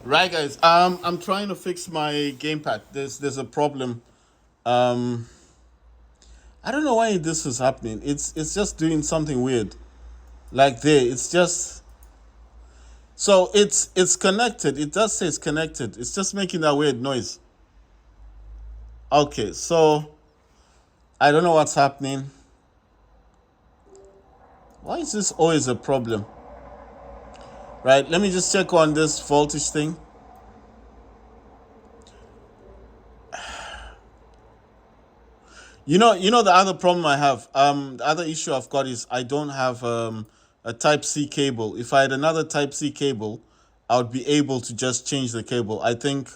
Right, guys. I'm trying to fix my gamepad. There's a problem. Um, I don't know why this is happening. It's just doing something weird. Like there, it's just so it's connected. It does say it's connected. It's just making that weird noise. Okay, so I don't know what's happening. Why is this always a problem? Right. Let me just check on this voltage thing. You know the other problem I have. The other issue I've got is I don't have a Type C cable. If I had another Type C cable, I would be able to just change the cable. I think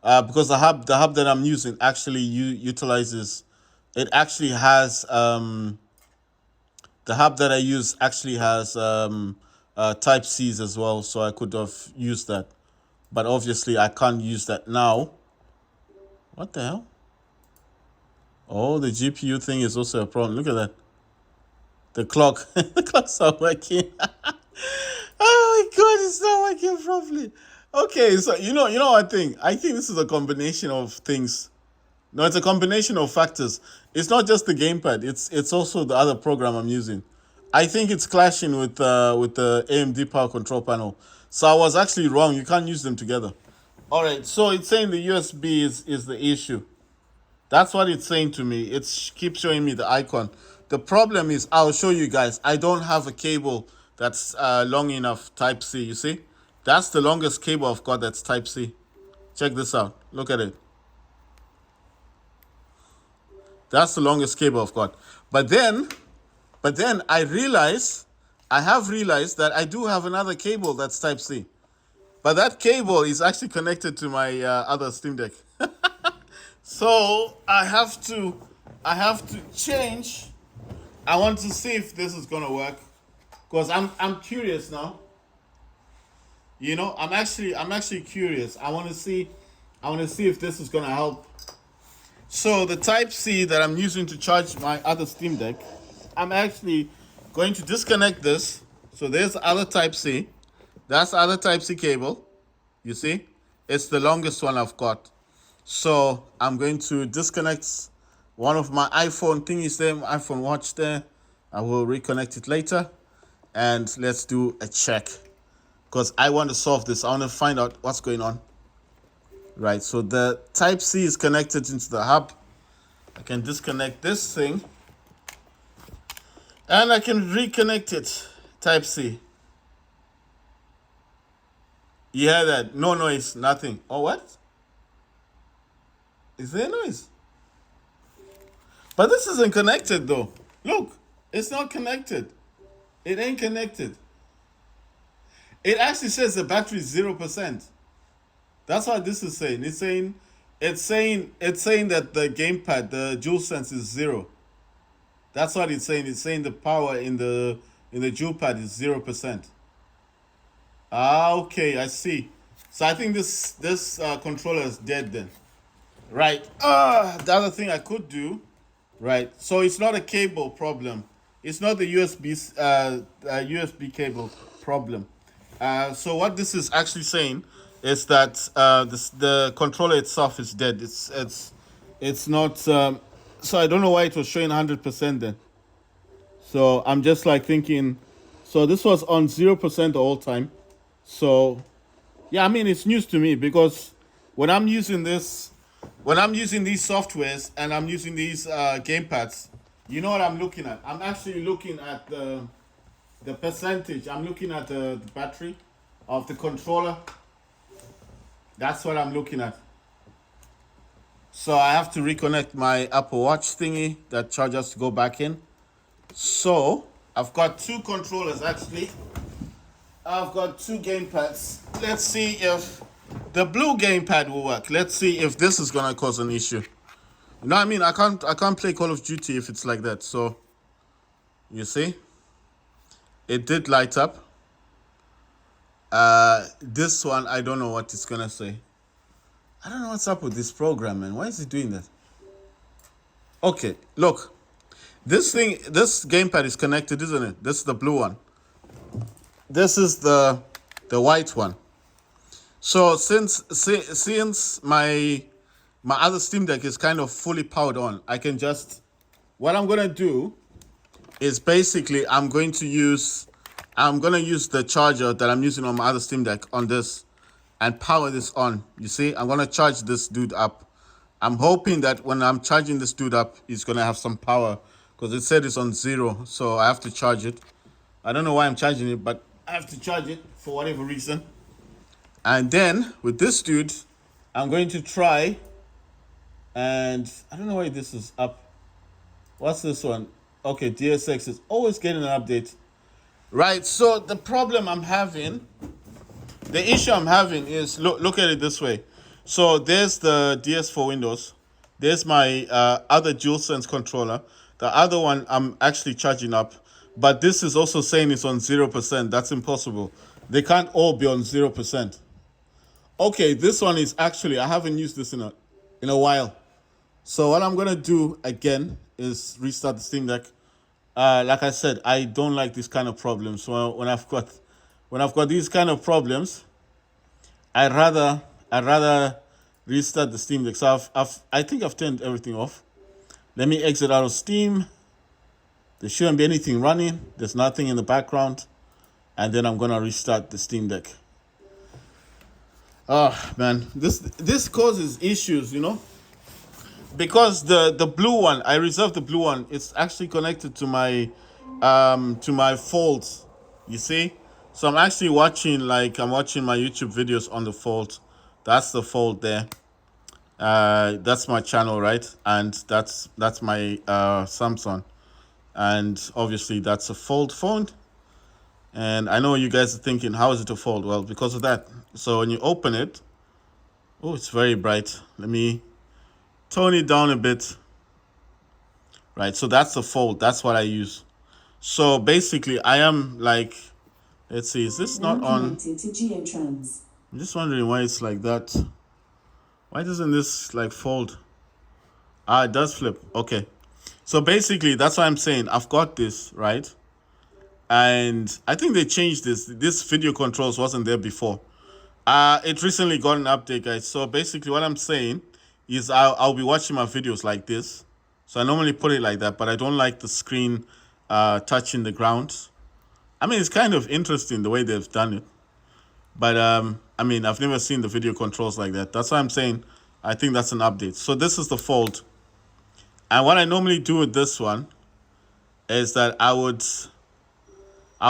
because the hub that I'm using actually utilizes. It actually has the hub that I use actually has Type C's as well, so I could have used that. But obviously, I can't use that now. What the hell? Oh, the GPU thing is also a problem. Look at that. The clock, the clock's not working. Oh my god, it's not working properly. Okay, so you know what thing? I think this is a combination of things. No, it's a combination of factors. It's not just the gamepad. It's also the other program I'm using. I think it's clashing with the AMD power control panel. So I was actually wrong. You can't use them together. All right. So it's saying the USB is the issue. That's what it's saying to me. It keeps showing me the icon. The problem is, I'll show you guys. I don't have a cable that's long enough Type C. You see, that's the longest cable I've got. That's Type C. Check this out. Look at it. That's the longest cable I've got. But then I have realized that I do have another cable that's Type C. But that cable is actually connected to my other Steam Deck. So I have to change. I want to see if this is gonna work because I'm curious now. I'm actually curious. I want to see if this is gonna help. So the Type C that I'm using to charge my other Steam Deck, I'm actually going to disconnect this. So there's the other Type C. That's the other Type C cable. You see? It's the longest one I've got. So I'm going to disconnect one of my iPhone thingies there, my iPhone watch there. I will reconnect it later. And let's do a check. Because I want to solve this. I want to find out what's going on. Right, so the Type C is connected into the hub. I can disconnect this thing. And I can reconnect it. Type C. You hear that? No noise, nothing. Oh, what? Is there noise? But this isn't connected though. Look, it's not connected. It ain't connected. It actually says the battery is 0%. That's what this is saying. It's saying that the gamepad, the DualSense is 0. That's what it's saying. It's saying the power in the dual pad is 0%. Ah, okay, I see. So I think this controller is dead then. Right. The other thing I could do. Right. So it's not a cable problem. It's not the USB cable problem. So what this is actually saying is that the controller itself is dead. It's not. So I don't know why it was showing 100% then. So I'm just like thinking. So this was on 0% the whole time. So yeah, I mean it's news to me because when I'm using this, when I'm using these softwares and I'm using these gamepads, you know what I'm looking at? I'm actually looking at the percentage. I'm looking at the battery of the controller. That's what I'm looking at. So I have to reconnect my Apple Watch thingy that chargers to go back in. So I've got two controllers actually. I've got two gamepads. Let's see if the blue gamepad will work. Let's see if this is gonna cause an issue. You know what I mean? I can't play Call of Duty if it's like that. So you see, it did light up. This one I don't know what it's gonna say. I don't know what's up with this program, man. Why is it doing that? Okay, look. This gamepad is connected, isn't it? This is the blue one. This is the white one. So since my other Steam Deck is kind of fully powered on, I can just, what I'm gonna do is basically I'm gonna use the charger that I'm using on my other Steam Deck on this and power this on. You see, I'm gonna charge this dude up. I'm hoping that when I'm charging this dude up, it's gonna have some power because it said it's on 0, so I have to charge it. I don't know why I'm charging it, but I have to charge it for whatever reason. And then with this dude, I'm going to try, and I don't know why this is up. What's this one? Okay, DSX is always getting an update. Right, so the issue I'm having is, look at it this way. So there's the DS for Windows. There's my other DualSense controller. The other one I'm actually charging up. But this is also saying it's on 0%. That's impossible. They can't all be on 0%. Okay, this one is actually, I haven't used this in a while. So what I'm gonna do again is restart the Steam Deck. Like I said, I don't like these kind of problems. So when I've got these kind of problems, I'd rather restart the Steam Deck. So I think I've turned everything off. Let me exit out of Steam. There shouldn't be anything running. There's nothing in the background, and then I'm gonna restart the Steam Deck. Oh man, this causes issues, because the blue one, I reserved the blue one. It's actually connected to my Fold. You see, so I'm watching my YouTube videos on the Fold. That's the Fold there. That's my channel, right? And that's my Samsung, and obviously that's a Fold phone. And I know you guys are thinking, how is it a Fold? Well, because of that. So when you open it, oh, it's very bright. Let me tone it down a bit. Right, so that's the Fold. That's what I use. So basically, I am like, let's see, is this not on? I'm just wondering why it's like that. Why doesn't this like fold? Ah, it does flip. Okay. So basically, that's what I'm saying. I've got this, right? And I think they changed this. This video controls wasn't there before. It recently got an update, guys. So basically what I'm saying is I'll be watching my videos like this. So I normally put it like that, but I don't like the screen touching the ground. I mean, it's kind of interesting the way they've done it. But I mean, I've never seen the video controls like that. That's why I'm saying I think that's an update. So this is the Fold. And what I normally do with this one is that I'll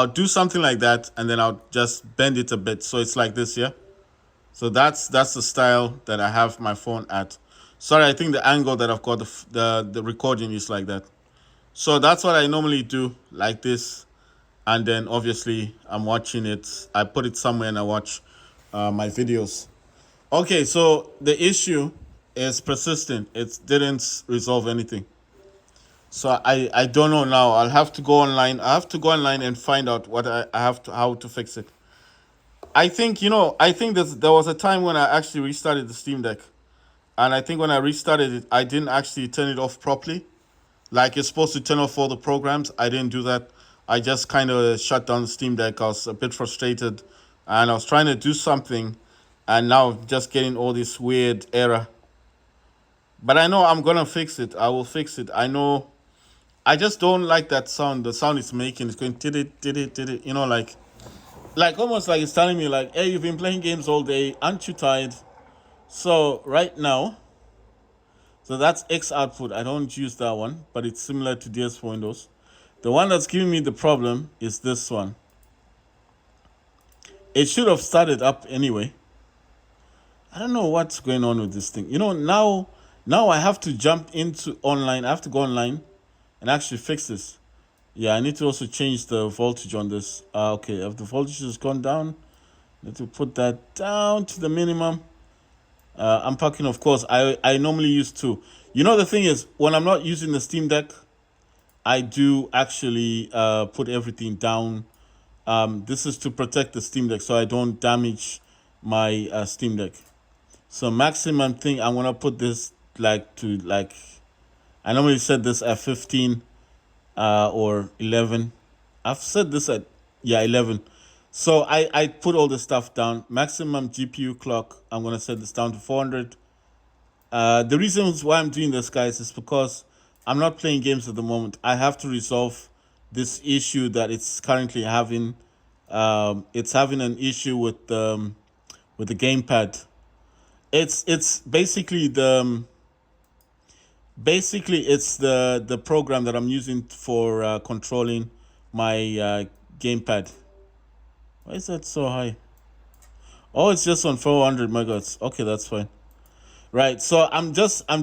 do something like that, and then I'll just bend it a bit. So it's like this, yeah? So that's the style that I have my phone at. Sorry, I think the angle that I've got the recording is like that. So that's what I normally do, like this. And then obviously I'm watching it. I put it somewhere and I watch my videos. Okay, so the issue is persistent. It didn't resolve anything. So I don't know now. I'll have to go online. I have to go online and find out what I have to how to fix it. I think there was a time when I actually restarted the Steam Deck, and I think when I restarted it, I didn't actually turn it off properly. Like it's supposed to turn off all the programs. I didn't do that. I just kind of shut down the Steam Deck. I was a bit frustrated, and I was trying to do something, and now just getting all this weird error. But I know I'm gonna fix it. I will fix it. I know. I just don't like that sound. The sound it's making. It's going did it. Like almost like it's telling me like, hey, you've been playing games all day. Aren't you tired? So right now, so that's X output. I don't use that one, but it's similar to DS for Windows. The one that's giving me the problem is this one. It should have started up anyway. I don't know what's going on with this thing. Now I have to jump into online. I have to go online and actually fix this. Yeah, I need to also change the voltage on this. Okay, if the voltage has gone down, I need to put that down to the minimum. I'm packing, of course. I normally use 2. The thing is, when I'm not using the Steam Deck, I do actually put everything down. This is to protect the Steam Deck so I don't damage my Steam Deck. So maximum thing, I'm gonna put this I normally set this at 15 or 11. I've set this at 11. So I put all the stuff down. Maximum GPU clock, I'm gonna set this down to 400. The reasons why I'm doing this, guys, is because I'm not playing games at the moment. I have to resolve this issue that it's currently having. It's having an issue with the gamepad. It's basically it's the program that I'm using for controlling my gamepad. Why is that so high? Oh, it's just on 400 megahertz. Okay, that's fine. Right. So I'm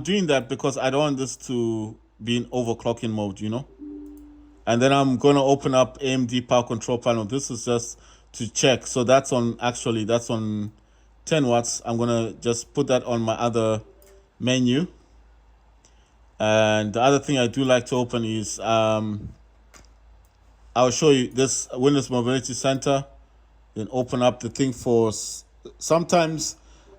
doing that because I don't want this to be in overclocking mode, you know. And then I'm gonna open up AMD power control panel. This is just to check. So that's on 10 watts. I'm gonna just put that on my other menu. And the other thing I do like to open is I'll show you this Windows Mobility Center. Then open up the thing for sometimes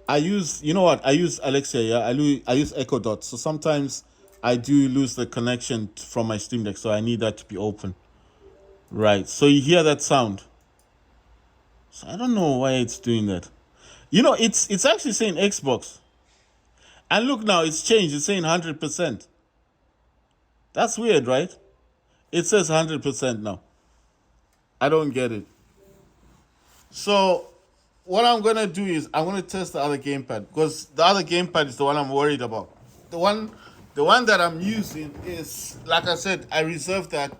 I use, you know what, I use Alexa, yeah, I use Echo Dot. So sometimes I do lose the connection from my Steam Deck, so I need that to be open. Right, so you hear that sound. So I don't know why it's doing that. You know, it's actually saying Xbox. And look now, it's changed. It's saying 100%. That's weird, right? It says 100% now. I don't get it. So what I'm gonna do is I'm gonna test the other gamepad because the other gamepad is the one I'm worried about. The one that I'm using is, like I said, I reserved that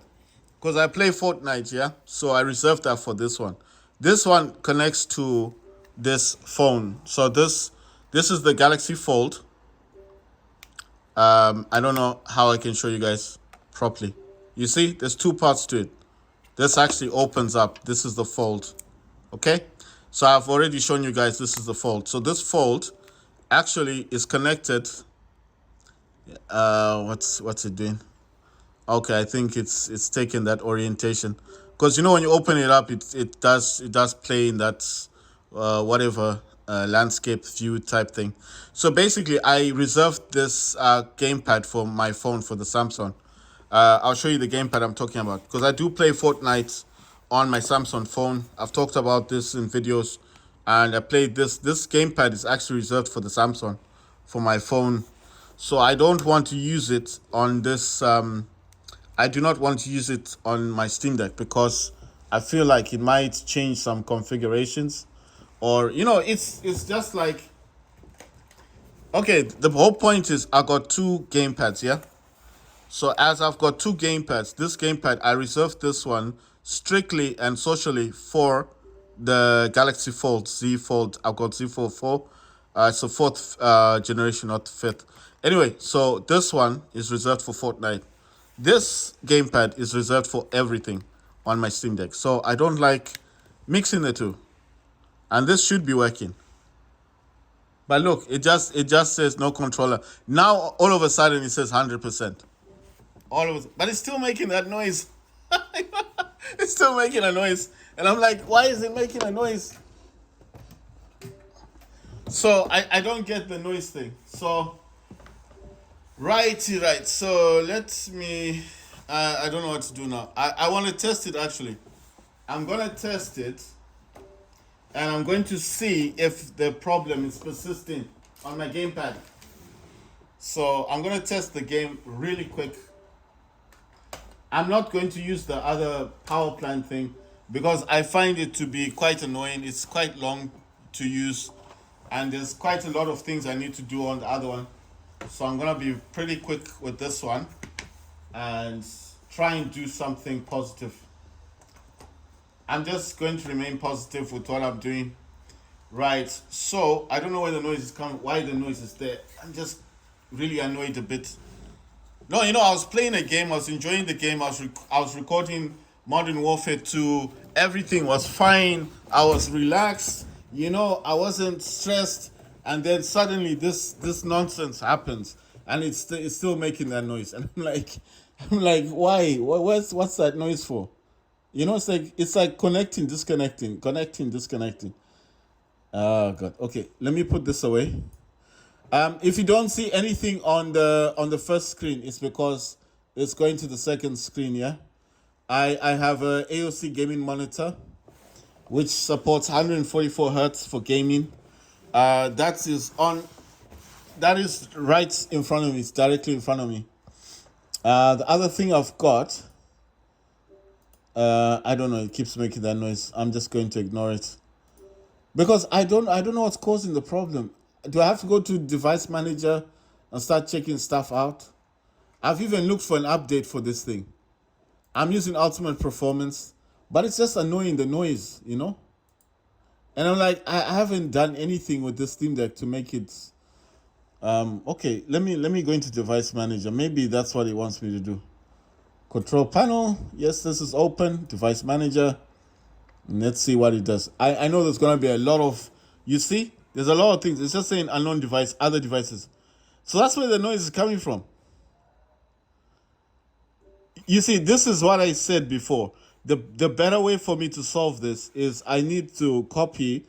because I play Fortnite, yeah. So I reserved that for this one. This one connects to this phone. So this is the Galaxy Fold. I don't know how I can show you guys properly. You see, there's two parts to it. This actually opens up. This is the Fold. Okay, so I've already shown you guys this is the Fold. So this Fold actually is connected. What's it doing? Okay, I think it's taking that orientation because you know when you open it up, it does play in that whatever landscape view type thing. So basically, I reserved this gamepad for my phone for the Samsung. I'll show you the gamepad I'm talking about because I do play Fortnite on my Samsung phone. I've talked about this in videos, and I played this. This gamepad is actually reserved for the Samsung, for my phone. So I don't want to use it on this. I do not want to use it on my Steam Deck because I feel like it might change some configurations, or you know, it's just like, okay. The whole point is I got two gamepads, yeah. So as I've got two gamepads, this gamepad, I reserved this one strictly and socially for the Galaxy Fold, Z Fold. I've got Z Fold 4. It's a fourth generation, not fifth. Anyway, so this one is reserved for Fortnite. This gamepad is reserved for everything on my Steam Deck. So I don't like mixing the two. And this should be working. But look, it just says no controller. Now all of a sudden it says 100%. All of it, but it's still making that noise. It's still making a noise, and I'm like, why is it making a noise? So I don't get the noise thing. So right. So let me. I don't know what to do now. I want to test it actually. I'm gonna test it, and I'm going to see if the problem is persisting on my gamepad. So I'm gonna test the game really quick. I'm not going to use the other power plant thing because I find it to be quite annoying. It's quite long to use, and there's quite a lot of things I need to do on the other one. So I'm going to be pretty quick with this one and try and do something positive. I'm just going to remain positive with what I'm doing. Right, so I don't know where the noise is coming, why the noise is there. I'm just really annoyed a bit. No, you know, I was playing a game. I was enjoying the game. I was recording Modern Warfare 2. Everything was fine. I was relaxed. You know, I wasn't stressed. And then suddenly this nonsense happens, and it's still making that noise. And I'm like, why? What's that noise for? You know, it's like connecting, disconnecting, connecting, disconnecting. Oh God. Okay, let me put this away. If you don't see anything on the first screen, it's because it's going to the second screen. Yeah, I have a AOC gaming monitor which supports 144 hertz for gaming. That is on. That is right in front of me. It's directly in front of me. The other thing I've got, I don't know. It keeps making that noise. I'm just going to ignore it because I don't know what's causing the problem. Do I have to go to device manager and start checking stuff out? I've even looked for an update for this thing. I'm using ultimate performance, but it's just annoying, the noise, you know? And I'm like, I haven't done anything with this Steam Deck to make it okay. Let me go into device manager. Maybe that's what it wants me to do. Control panel. Yes, this is open. Device manager. Let's see what it does. I know there's gonna be a lot of, you see, there's a lot of things. It's just saying unknown device, other devices. So that's where the noise is coming from. You see, this is what I said before. The better way for me to solve this is I need to copy.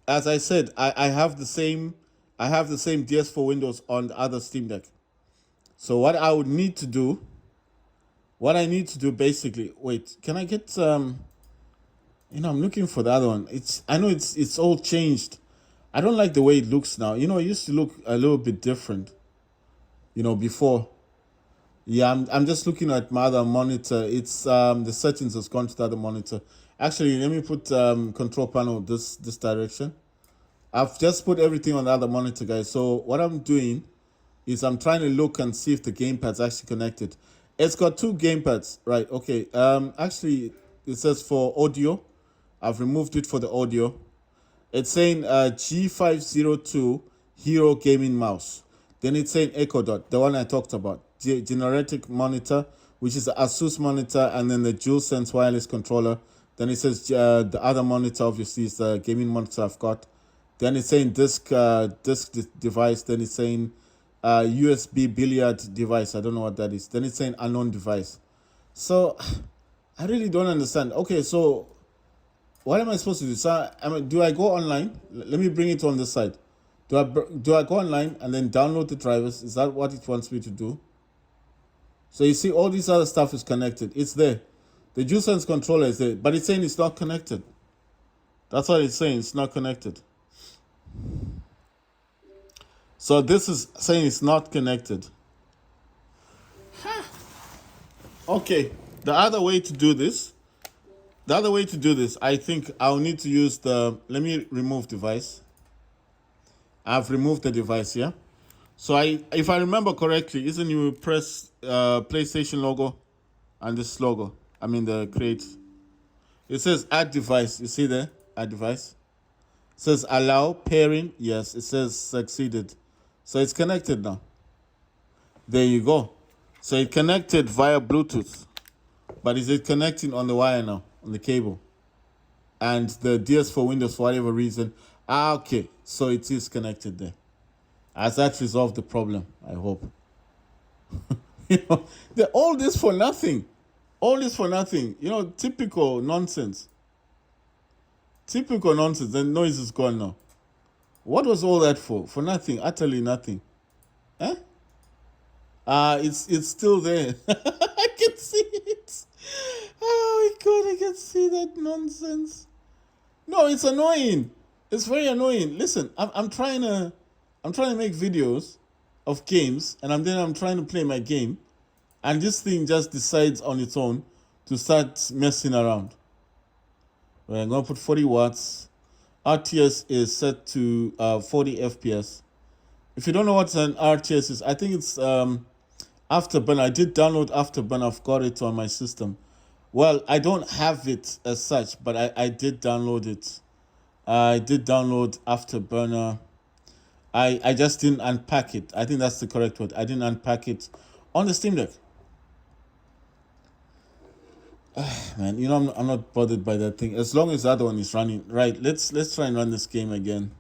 As I said, I have the same DS4 Windows on the other Steam Deck. So what I would need to do, basically, wait, can I get I'm looking for the other one. I know it's all changed. I don't like the way it looks now. It used to look a little bit different. Before. Yeah, I'm just looking at my other monitor. It's the settings has gone to the other monitor. Actually, let me put control panel this direction. I've just put everything on the other monitor, guys. So what I'm doing is I'm trying to look and see if the gamepad's actually connected. It's got two gamepads, right? Okay. Actually, it says for audio. I've removed it for the audio. It's saying G502 Hero Gaming Mouse. Then it's saying Echo Dot, the one I talked about. Generatic monitor, which is the Asus monitor, and then the DualSense wireless controller. Then it says the other monitor, obviously, is the gaming monitor I've got. Then it's saying disk device. Then it's saying USB billiard device. I don't know what that is. Then it's saying unknown device. So I really don't understand. Okay, so what am I supposed to do? So do I go online? Let me bring it on this side. Do I go online and then download the drivers? Is that what it wants me to do? So you see, all this other stuff is connected. It's there. The DualSense controller is there, but it's saying it's not connected. That's what it's saying. It's not connected. So this is saying it's not connected. Okay. The other way to do this, I think I'll need to use let me remove device. I've removed the device, yeah? So if I remember correctly, isn't you press PlayStation logo and this logo? I mean the create. It says add device. You see there? Add device. It says allow pairing. Yes, it says succeeded. So it's connected now. There you go. So it connected via Bluetooth. But is it connecting on the wire now? On the cable? And the DS4 Windows, for whatever reason. Okay. So it is connected there. Has that resolved the problem? I hope. All this for nothing. All this for nothing. Typical nonsense. Typical nonsense. The noise is gone now. What was all that for? For nothing. Utterly nothing. Huh? It's still there. I can see it. Oh my god, I can see that nonsense. No, it's annoying. It's very annoying. Listen, I'm trying to make videos of games, and I'm trying to play my game, and this thing just decides on its own to start messing around. Right, I'm gonna put 40 watts. RTS is set to 40 FPS. If you don't know what an RTS is, I think it's Afterburner. I did download Afterburner. I've got it on my system. Well, I don't have it as such, but I did download it. I did download Afterburner. I just didn't unpack it. I think that's the correct word. I didn't unpack it on the Steam Deck. Man, I'm not bothered by that thing. As long as the other one is running. Right, let's try and run this game again.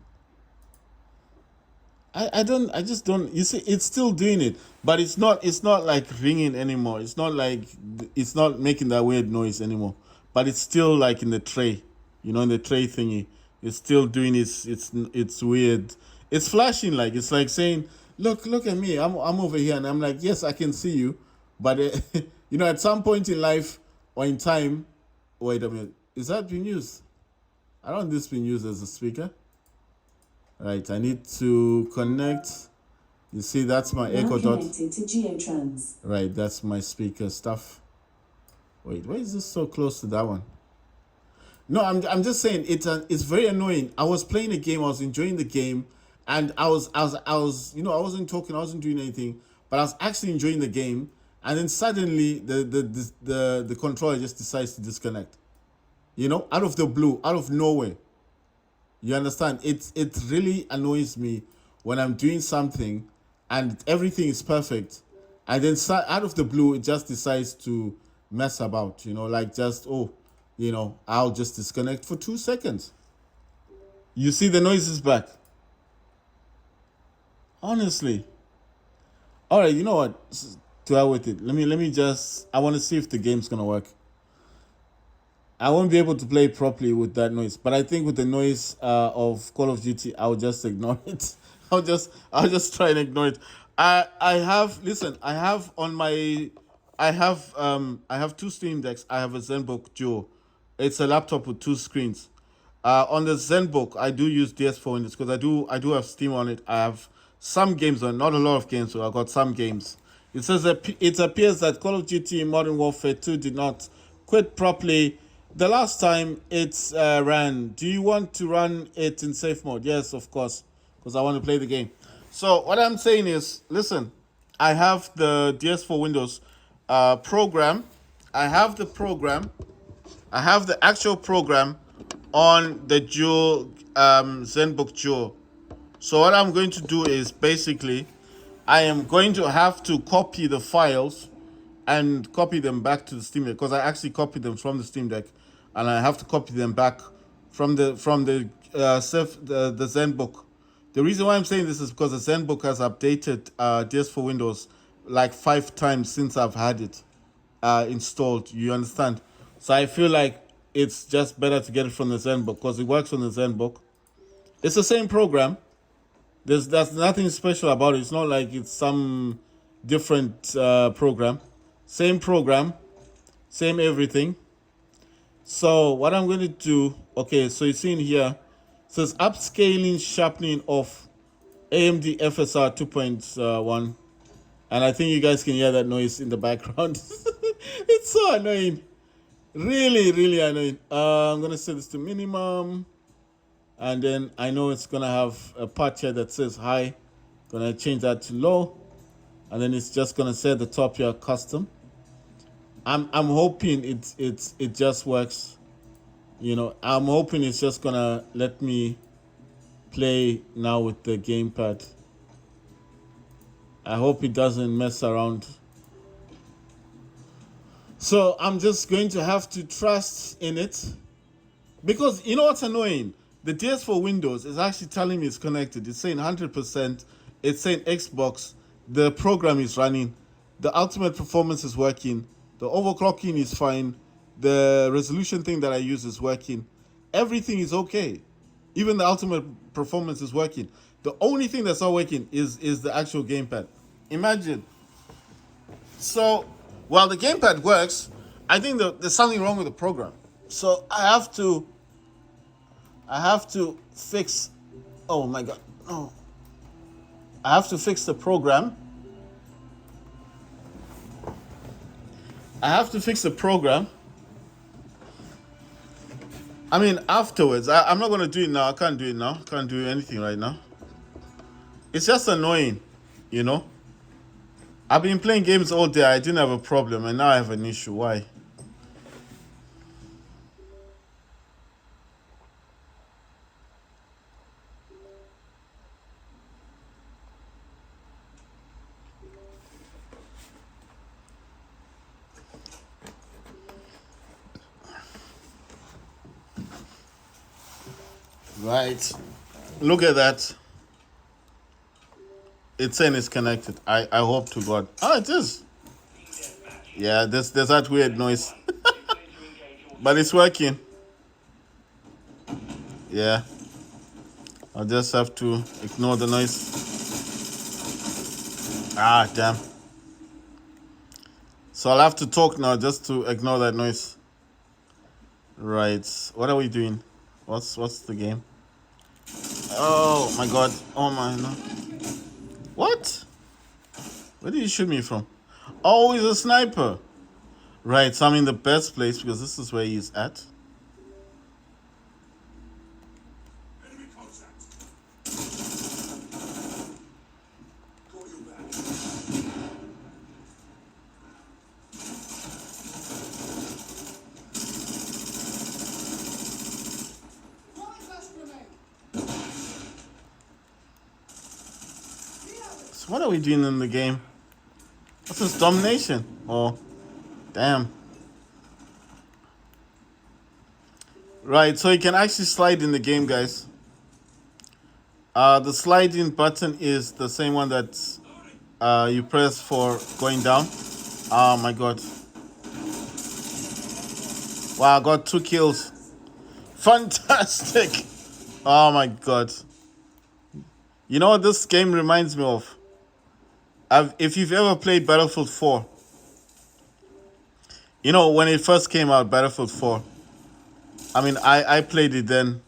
I just don't, you see, it's still doing it, but it's not like ringing anymore. It's not making that weird noise anymore. But it's still like in the tray, in the tray thingy. It's still doing it's weird. It's flashing, like it's like saying, look at me, I'm over here, and I'm like, yes, I can see you, but at some point in life or in time, wait a minute, is that being used? I don't want this being used as a speaker. Right, I need to connect. You see, that's my now Echo Dot. connected to Geotrans. Right, that's my speaker stuff. Wait, why is this so close to that one? No, I'm just saying it's very annoying. I was playing a game, I was enjoying the game, and I was I wasn't talking, I wasn't doing anything, but I was actually enjoying the game, and then suddenly the controller just decides to disconnect. Out of the blue, out of nowhere. You understand? It really annoys me when I'm doing something and everything is perfect, and then out of the blue it just decides to mess about. Like just I'll just disconnect for 2 seconds. You see the noise is back. Honestly. All right. You know what? To hell with it. Let me just. I want to see if the game's gonna work. I won't be able to play properly with that noise, but I think with the noise of Call of Duty, I'll just ignore it. I'll just try and ignore it. I have listen. I have two Steam Decks. I have a ZenBook Duo. It's a laptop with two screens. On the ZenBook, I do use DS4 Windows because I do have Steam on it. I have some games on, not a lot of games, so I got some games. It says that it appears that Call of Duty Modern Warfare 2 did not quit properly the last time it ran. Do you want to run it in safe mode? Yes, of course, because I want to play the game. So what I'm saying is, listen, I have the DS4 Windows program. I have the program. I have the actual program on the Duo ZenBook Duo. So what I'm going to do is basically, I am going to have to copy the files and copy them back to the Steam Deck because I actually copied them from the Steam Deck, and I have to copy them back from the ZenBook. The reason why I'm saying this is because the ZenBook has updated DS4 Windows like 5 times since I've had it installed. You understand? So I feel like it's just better to get it from the ZenBook because it works on the ZenBook. It's the same program. There's nothing special about it. It's not like it's some different program. Same program, same everything. So what I'm going to do, okay, so you see in here, it says upscaling sharpening of AMD FSR 2.1. And I think you guys can hear that noise in the background. It's so annoying. Really, really annoying. I'm going to set this to minimum. And then I know it's going to have a part here that says high. Going to change that to low. And then it's just going to set the top here custom. I'm hoping it just works. I'm hoping it's just going to let me play now with the gamepad. I hope it doesn't mess around. So I'm just going to have to trust in it. Because you know what's annoying? The DS4 Windows is actually telling me it's connected. It's saying 100%. It's saying Xbox. The program is running. The ultimate performance is working. The overclocking is fine. The resolution thing that I use is working. Everything is okay. Even the ultimate performance is working. The only thing that's not working is the actual gamepad. Imagine. So, while the gamepad works, I think there's something wrong with the program. So I have to fix. Oh my god. Oh. I have to fix the program. I mean, afterwards. I'm not going to do it now. I can't do it now. I can't do anything right now. It's just annoying, I've been playing games all day. I didn't have a problem, and now I have an issue. Why? Right. Look at that. It's saying it's connected. I hope to God. Oh, it is. Yeah, there's that weird noise. But it's working. Yeah. I'll just have to ignore the noise. Ah, damn. So I'll have to talk now just to ignore that noise. Right. What are we doing? What's the game? Oh my god. Oh my no. What? Where did you shoot me from? Oh, he's a sniper. Right, so I'm in the best place because this is where he's at. So what are we doing in the game? What's this, domination? Oh, damn. Right, so you can actually slide in the game, guys. The sliding button is the same one that you press for going down. Oh my god. Wow, I got 2 kills. Fantastic. Oh my god. You know what this game reminds me of? If you've ever played Battlefield 4, you know, when it first came out, Battlefield 4, I mean, I played it then.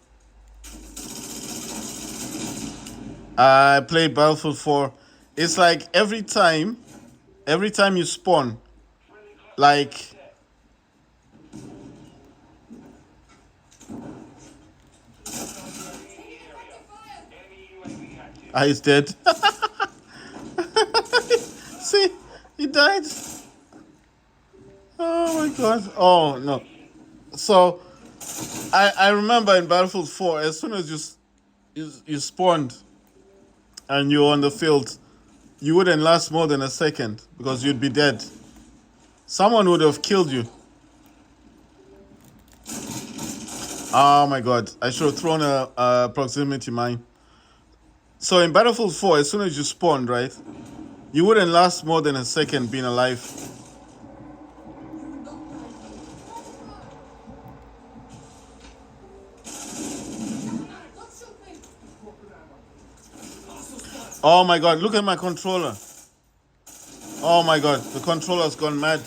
I played Battlefield 4. It's like every time you spawn, like... Ah, he's dead. See, he died. Oh my god. Oh no. So I remember in Battlefield 4, as soon as you spawned and you're on the field, you wouldn't last more than a second because you'd be dead. Someone would have killed you. Oh my god. I should have thrown a proximity mine. So in Battlefield 4, as soon as you spawned, right, you wouldn't last more than a second being alive. Oh my god, look at my controller. Oh my god, the controller's gone mad.